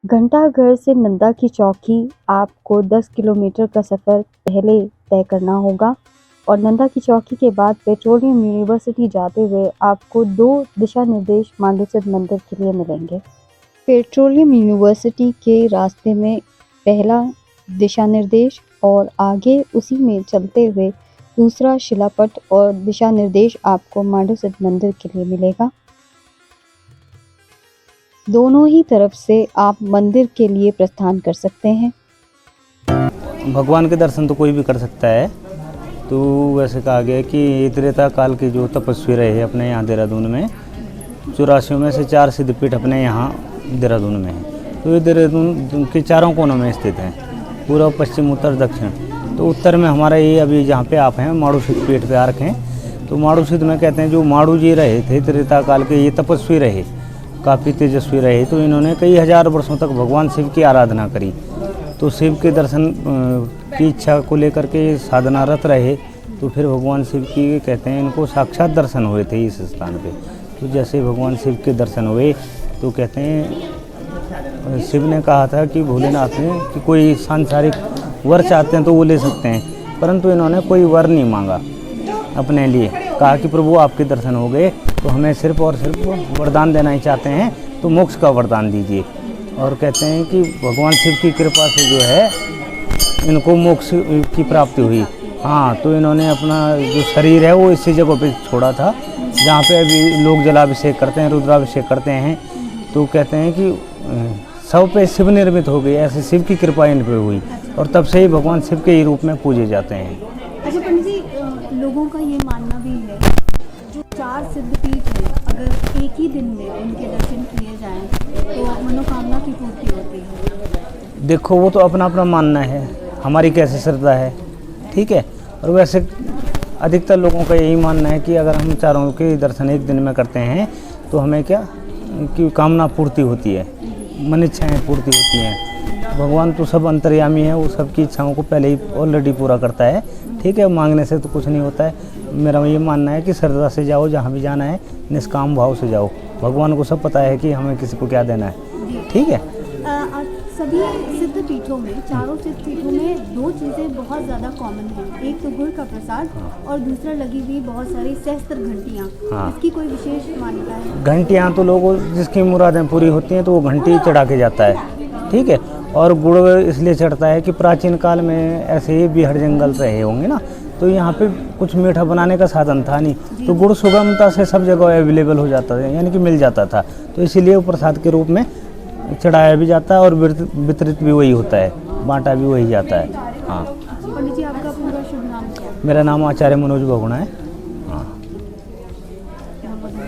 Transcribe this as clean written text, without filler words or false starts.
घंटाघर से नंदा की चौकी आपको 10 किलोमीटर का सफ़र पहले तय करना होगा और नंदा की चौकी के बाद पेट्रोलियम यूनिवर्सिटी जाते हुए आपको 2 दिशा निर्देश मांडूसर मंदिर के लिए मिलेंगे। पेट्रोलियम यूनिवर्सिटी के रास्ते में पहला दिशा निर्देश और आगे उसी में चलते हुए दूसरा शिलापट और दिशा निर्देश आपको मांडूसर मंदिर के लिए मिलेगा। दोनों ही तरफ से आप मंदिर के लिए प्रस्थान कर सकते हैं। भगवान के दर्शन तो कोई भी कर सकता है। तो वैसे कहा गया है कि त्रेता काल के जो तपस्वी रहे अपने यहाँ देहरादून में 84 में से 4 सिद्धपीठ अपने यहाँ देहरादून में है। तो ये देहरादून के चारों कोनों में स्थित हैं, पूर्व पश्चिम उत्तर दक्षिण। तो उत्तर में हमारा ये अभी जहाँ पे आप हैं माड़ू सिद्ध पीठ पे आ रखे हैं। तो माड़ू सिद्ध में कहते हैं जो माड़ू जी रहे थे त्रेता काल के, ये तपस्वी रहे, काफ़ी तेजस्वी रहे। तो इन्होंने कई हजार वर्षों तक भगवान शिव की आराधना करी। तो शिव के दर्शन की इच्छा को लेकर के साधनारत रहे। तो फिर भगवान शिव की कहते हैं इनको साक्षात दर्शन हुए थे इस स्थान पे। तो जैसे भगवान शिव के दर्शन हुए तो कहते हैं शिव ने कहा था कि भोलेनाथ ने कि कोई सांसारिक वर चाहते हैं तो वो ले सकते हैं, परंतु इन्होंने कोई वर नहीं मांगा अपने लिए। कहा कि प्रभु आपके दर्शन हो गए तो हमें सिर्फ और सिर्फ वरदान देना ही चाहते हैं, तो मोक्ष का वरदान दीजिए। और कहते हैं कि भगवान शिव की कृपा से जो है इनको मोक्ष की प्राप्ति हुई। हाँ, तो इन्होंने अपना जो शरीर है वो इसी जगह पे छोड़ा था जहाँ पे अभी लोग जलाभिषेक करते हैं, रुद्राभिषेक करते हैं। तो कहते हैं कि सब पे शिव निर्मित हो गई, ऐसे शिव की कृपा इन पे हुई और तब से ही भगवान शिव के ही रूप में पूजे जाते हैं। अच्छा पंडित जी, लोगों का ये मानना भी है जो 4 सिद्धपीठ हैं, अगर एक ही दिन में उनके दर्शन किए जाएं तो मनोकामना की पूर्ति होती है। देखो वो तो अपना अपना मानना है, हमारी कैसी श्रद्धा है, ठीक है। और वैसे अधिकतर लोगों का यही मानना है कि अगर हम चारों के दर्शन एक दिन में करते हैं तो हमें क्या कि कामना पूर्ति होती है, मन इच्छाएँ पूर्ति होती हैं। भगवान तो सब अंतर्यामी है, वो सबकी इच्छाओं को पहले ही ऑलरेडी पूरा करता है, ठीक है। मांगने से तो कुछ नहीं होता है। मेरा ये मानना है कि श्रद्धा से जाओ, जहाँ भी जाना है निष्काम भाव से जाओ। भगवान को सब पता है कि हमें किसी को क्या देना है, ठीक है। सभी सिद्ध पीठों में, चारों सिद्ध पीठों में 2 चीज़ें बहुत ज़्यादा कॉमन हैं। एक तो गुड़ का प्रसाद और दूसरा लगी हुई बहुत सारी सहस्त्र घंटियाँ। इसकी कोई विशेष मान्यता है? घंटियाँ तो लोगों जिसकी मुरादें पूरी होती हैं तो वो घंटी चढ़ा के जाता है, ठीक है। और गुड़ इसलिए चढ़ता है कि प्राचीन काल में ऐसे ही बिहार जंगल रहे होंगे ना, तो यहाँ पे कुछ मीठा बनाने का साधन था नहीं, तो गुड़ सुगमता से सब जगह अवेलेबल हो जाता था, यानी कि मिल जाता था। तो इसीलिए वो प्रसाद के रूप में चढ़ाया भी जाता है और वितरित भी वही होता है, बांटा भी वही जाता है। हाँ। पंडित जी, आपका पूरा शुभ नाम क्या है? मेरा नाम आचार्य मनोज बहुगुणा है।